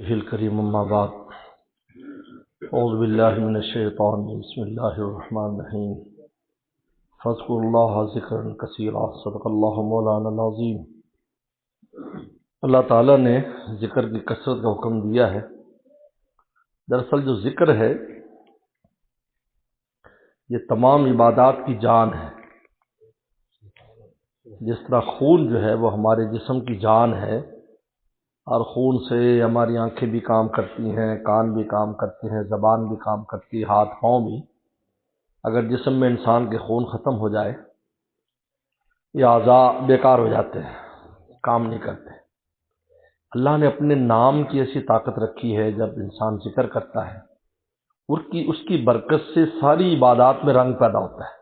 الکریم اما بعد اعوذ باللہ من الشیطان بسم اللہ الرحمن الرحیم فاذکروا اللہ ذکرا کثیرا صدق اللہ مولانا العظیم۔ اللہ تعالیٰ نے ذکر کی کثرت کا حکم دیا ہے۔ دراصل جو ذکر ہے یہ تمام عبادات کی جان ہے۔ جس طرح خون جو ہے وہ ہمارے جسم کی جان ہے، اور خون سے ہماری آنکھیں بھی کام کرتی ہیں، کان بھی کام کرتے ہیں، زبان بھی کام کرتی ہے، ہاتھ پاؤں بھی۔ اگر جسم میں انسان کے خون ختم ہو جائے یہ اعضاء بیکار ہو جاتے ہیں، کام نہیں کرتے۔ اللہ نے اپنے نام کی ایسی طاقت رکھی ہے، جب انسان ذکر کرتا ہے اس کی برکت سے ساری عبادات میں رنگ پیدا ہوتا ہے۔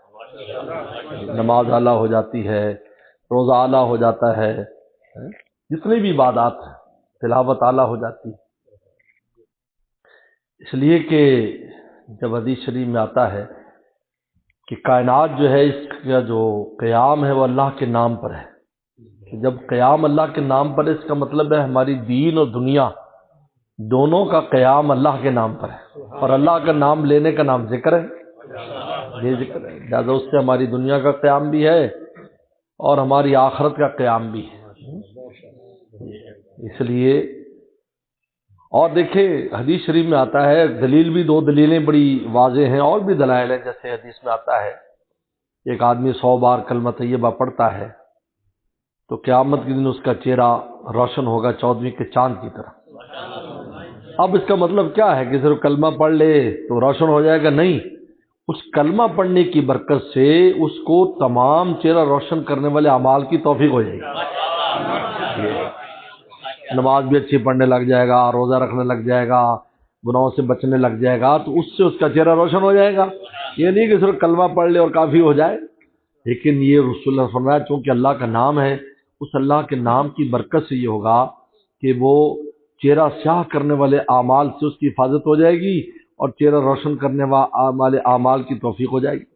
نماز اعلیٰ ہو جاتی ہے، روزہ اعلیٰ ہو جاتا ہے، جتنی بھی عبادات ہیں، تلاوت اعلیٰ ہو جاتی ہے۔ اس لیے کہ جب حدیث شریف میں آتا ہے کہ کائنات جو ہے اس کا جو قیام ہے وہ اللہ کے نام پر ہے، کہ جب قیام اللہ کے نام پر ہے اس کا مطلب ہے ہماری دین اور دنیا دونوں کا قیام اللہ کے نام پر ہے، اور اللہ کا نام لینے کا نام ذکر ہے۔ یہ ذکر ہے، لہٰذا اس سے ہماری دنیا کا قیام بھی ہے اور ہماری آخرت کا قیام بھی ہے۔ اس لیے اور دیکھیں حدیث شریف میں آتا ہے، دلیل بھی دو دلیلیں بڑی واضح ہیں، اور بھی دلائل ہیں۔ جیسے حدیث میں آتا ہے ایک آدمی 100 بار کلمہ طیبہ پڑھتا ہے تو قیامت کے دن اس کا چہرہ روشن ہوگا 14ویں کے چاند کی طرح۔ اب اس کا مطلب کیا ہے کہ صرف کلمہ پڑھ لے تو روشن ہو جائے گا؟ نہیں، اس کلمہ پڑھنے کی برکت سے اس کو تمام چہرہ روشن کرنے والے اعمال کی توفیق ہو جائے گی۔ نماز بھی اچھی پڑھنے لگ جائے گا، روزہ رکھنے لگ جائے گا، گناہوں سے بچنے لگ جائے گا، تو اس سے اس کا چہرہ روشن ہو جائے گا۔ یہ نہیں کہ صرف کلمہ پڑھ لے اور کافی ہو جائے، لیکن یہ رسول اللہ فرمایا چونکہ اللہ کا نام ہے، اس اللہ کے نام کی برکت سے یہ ہوگا کہ وہ چہرہ سیاہ کرنے والے اعمال سے اس کی حفاظت ہو جائے گی، اور چہرہ روشن کرنے والے اعمال کی توفیق ہو جائے گی۔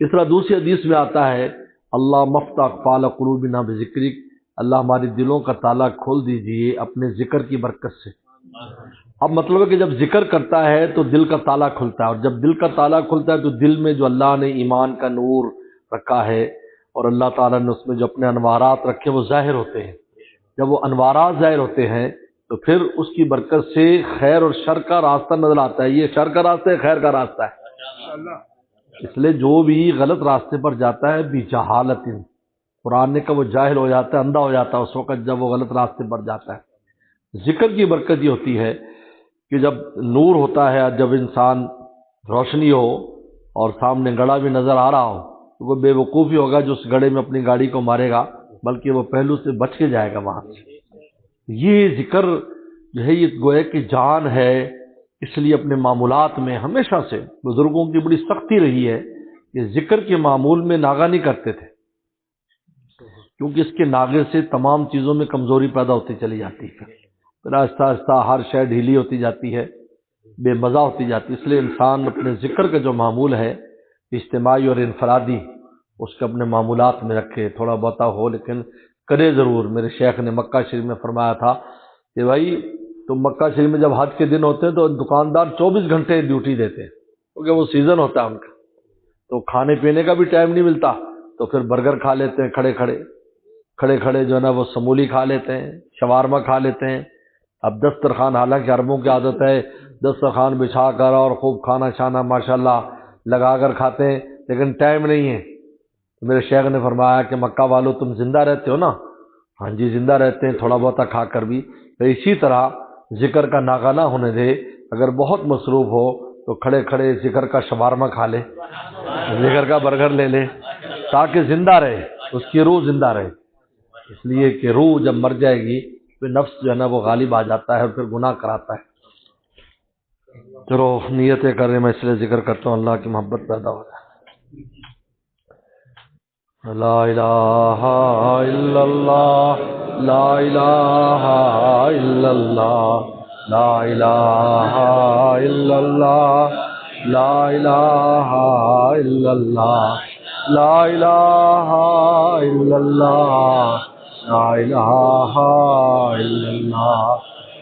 اس طرح دوسری حدیث میں آتا ہے اللہ مفتح اقفال قلوبنا بذکرک، اللہ ہماری دلوں کا تالا کھول دیجئے اپنے ذکر کی برکت سے۔ اب مطلب ہے کہ جب ذکر کرتا ہے تو دل کا تالا کھلتا ہے، اور جب دل کا تالا کھلتا ہے تو دل میں جو اللہ نے ایمان کا نور رکھا ہے اور اللہ تعالیٰ نے اس میں جو اپنے انوارات رکھے وہ ظاہر ہوتے ہیں۔ جب وہ انوارات ظاہر ہوتے ہیں تو پھر اس کی برکت سے خیر اور شر کا راستہ نظر آتا ہے۔ یہ شر کا راستہ ہے، خیر کا راستہ ہے۔ اس لیے جو بھی غلط راستے پر جاتا ہے بجہالت، قرآن نے کہا وہ جاہل ہو جاتا ہے، اندھا ہو جاتا ہے اس وقت جب وہ غلط راستے پر جاتا ہے۔ ذکر کی برکت یہ ہوتی ہے کہ جب نور ہوتا ہے، جب انسان روشنی ہو اور سامنے گڑھا بھی نظر آ رہا ہو تو وہ بے وقوفی ہوگا جو اس گڑھے میں اپنی گاڑی کو مارے گا، بلکہ وہ پہلو سے بچ کے جائے گا وہاں سے۔ یہ ذکر جو ہے یہ گویا کہ جان ہے۔ اس لیے اپنے معمولات میں ہمیشہ سے بزرگوں کی بڑی سختی رہی ہے کہ ذکر کے معمول میں ناغہ نہیں کرتے تھے، کیونکہ اس کے ناغے سے تمام چیزوں میں کمزوری پیدا ہوتی چلی جاتی ہے، پھر آہستہ آہستہ ہر شے ڈھیلی ہوتی جاتی ہے، بے مزہ ہوتی جاتی ہے۔ اس لیے انسان اپنے ذکر کا جو معمول ہے اجتماعی اور انفرادی، اس کے اپنے معمولات میں رکھے، تھوڑا بہتا ہو لیکن کرے ضرور۔ میرے شیخ نے مکہ شریف میں فرمایا تھا کہ بھائی تم مکہ شریف میں جب حج کے دن ہوتے ہیں تو دکاندار 24 گھنٹے ڈیوٹی دیتے ہیں، کیونکہ وہ سیزن ہوتا ہے ان کا، تو کھانے پینے کا بھی ٹائم نہیں ملتا، تو پھر برگر کھا لیتے ہیں کھڑے کھڑے جو ہے نا وہ سمولی کھا لیتے ہیں، شوارما کھا لیتے ہیں۔ اب دسترخوان، حالانکہ عربوں کی عادت ہے دسترخوان بچھا کر اور خوب کھانا شانا ماشاءاللہ لگا کر کھاتے ہیں، لیکن ٹائم نہیں ہے۔ میرے شیخ نے فرمایا کہ مکہ والوں تم زندہ رہتے ہو نا؟ ہاں جی زندہ رہتے ہیں، تھوڑا بہت کھا کر بھی۔ تو اسی طرح ذکر کا ناغہ نہ ہونے دے، اگر بہت مصروف ہو تو کھڑے کھڑے ذکر کا شوارما کھا لے، ذکر کا برگر لے لے، تاکہ زندہ رہے، اس کی روح زندہ رہے۔ اس لیے کہ روح جب مر جائے گی تو نفس جو ہے نا وہ غالب آ جاتا ہے اور پھر گناہ کراتا ہے۔ چلو نیتیں کریں، میں اس لیے ذکر کرتا ہوں اللہ کی محبت پیدا ہو جائے۔ لا الہ الا اللہ، لا الہ الا اللہ، لا الہ الا اللہ، لا الہ الا اللہ، لا الہ الا اللہ، لا الہ الا اللہ،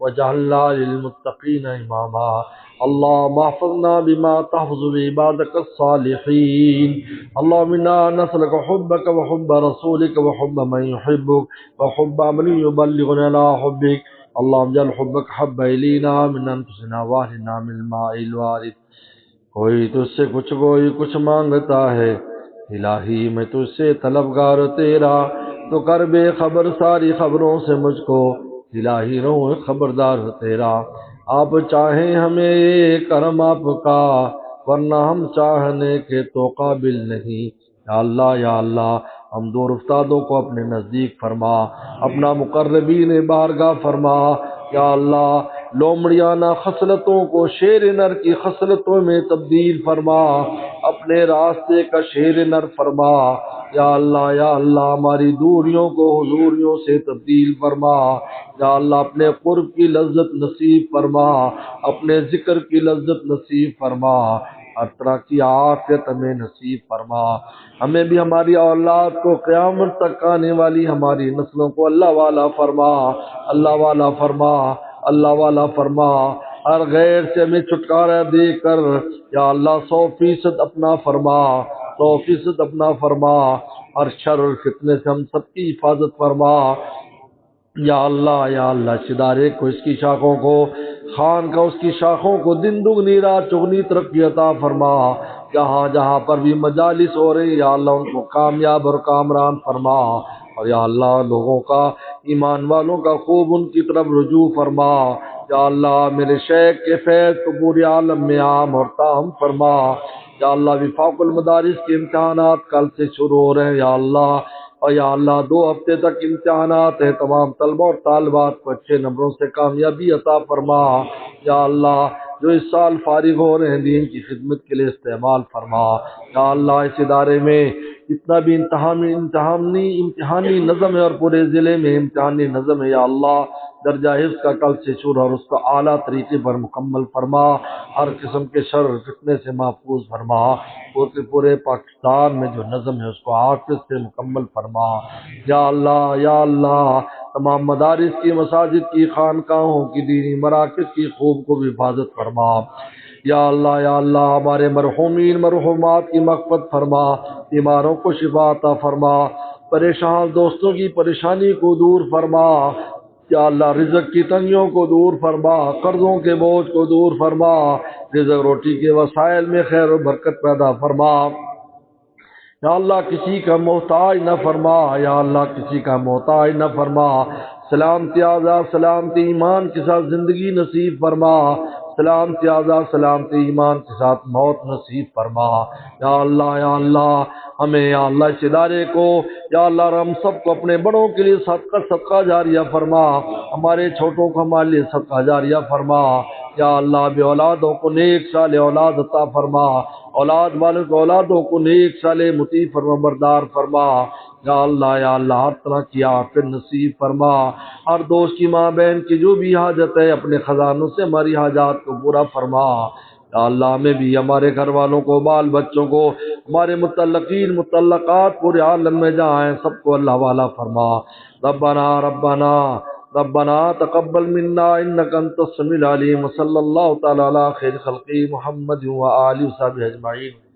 وجعلنا للمتقين إماما اللهم احفظنا بما تحفظ بعبادك الصالحين اللهم إنا نسألك حبك وحب رسولك وحب من يحبك وحب من يبلغنا إلى حبك اللهم اجعل حبك حب إلينا من أنفسنا وأهلنا من الماء الوارد کوئی تجھ سے کچھ مانگتا ہے الہی میں تجھ سے طلبگار تیرا تو کر بے خبر ساری خبروں سے مجھ کو الہی رہوں خبردار تیرا آپ چاہیں ہمیں یہ کرم آپ کا ورنہ ہم چاہنے کے تو قابل نہیں یا اللہ ہم دور افتادوں کو اپنے نزدیک فرما اپنا مقربین بارگاہ فرما یا اللہ لومڑیانہ خصلتوں کو شیر نر کی خصلتوں میں تبدیل فرما اپنے راستے کا شیر نر فرما یا اللہ ہماری دوریوں کو حضوریوں سے تبدیل فرما یا اللہ اپنے قرب کی لذت نصیب فرما اپنے ذکر کی لذت نصیب فرما ہر طرح کی عافیت ہمیں نصیب فرما ہمیں بھی ہماری اولاد کو قیامت تک آنے والی ہماری نسلوں کو اللہ والا فرما اللہ والا فرما اللہ والا فرما ہر غیر سے ہمیں چھٹکارا دے کر یا اللہ 100% اپنا فرما 100% اپنا فرما ہر شر اور فتنے سے ہم سب کی حفاظت فرما یا اللہ اس ادارے کو اس کی شاخوں کو خان کا اس کی شاخوں کو دن دگنی رات چگنی ترقی عطا فرما جہاں جہاں پر بھی مجالس ہو رہی یا اللہ ان کو کامیاب اور کامران فرما اور یا اللہ لوگوں کا ایمان والوں کا خوب ان کی طرف رجوع فرما یا اللہ میرے شیخ کے فیض کو پورے عالم میں عام اور تام فرما یا اللہ وفاق المدارس کے امتحانات کل سے شروع ہو رہے ہیں یا اللہ اور یا اللہ 2 ہفتے تک امتحانات ہیں تمام طلبہ اور طالبات کو اچھے نمبروں سے کامیابی عطا فرما یا اللہ جو اس سال فارغ ہو رہے ہیں دین کی خدمت کے لیے استعمال فرما یا اللہ اس ادارے میں جتنا بھی امتحانی نظم ہے اور پورے ضلع میں امتحانی نظم ہے یا اللہ درجہ حفظ کا کل سے شروع اور اس کو اعلیٰ طریقے پر مکمل فرما ہر قسم کے شر فتنے سے محفوظ فرما پورے پاکستان میں جو نظم ہے اس کو حافظ سے مکمل فرما یا اللہ تمام مدارس کی مساجد کی خانقاہوں کی دینی مراکز کی خوب کو حفاظت فرما یا اللہ ہمارے مرحومین مرحومات کی مغفرت فرما بیماروں کو شفا عطا فرما پریشان دوستوں کی پریشانی کو دور فرما یا اللہ رزق کی تنگیوں کو دور فرما قرضوں کے بوجھ کو دور فرما رزق روٹی کے وسائل میں خیر و برکت پیدا فرما یا اللہ کسی کا محتاج نہ فرما یا اللہ کسی کا محتاج نہ فرما سلامتی آزاد سلامتی ایمان کے ساتھ زندگی نصیب فرما سلامتی آزاد سلامتی ایمان کے ساتھ موت نصیب فرما یا اللہ ہمیں یا اللہ اس ادارے کو یا اللہ ہم سب کو اپنے بڑوں کے لیے صدقہ جاریہ فرما ہمارے چھوٹوں کو ہمارے لیے صدقہ جاریہ فرما یا اللہ بے اولادوں کو نیک صالح اولاد عطا فرما اولاد والوں کو اولادوں کو نیک صالح مطیع فرما بردار فرما یا اللہ ہر طرح کی عافیت نصیب فرما ہر دوست کی ماں بہن کی جو بھی حاجت ہے اپنے خزانوں سے ہماری حاجات کو پورا فرما یا اللہ ہمیں بھی ہمارے گھر والوں کو بال بچوں کو ہمارے متعلقین متعلقات پورے عالم میں جہاں ہیں سب کو اللہ والا فرما ربنا تقبل منا انك انت السميع العليم وصلى الله تعالى على خير خلقه محمد وآله وصحبه اجمعين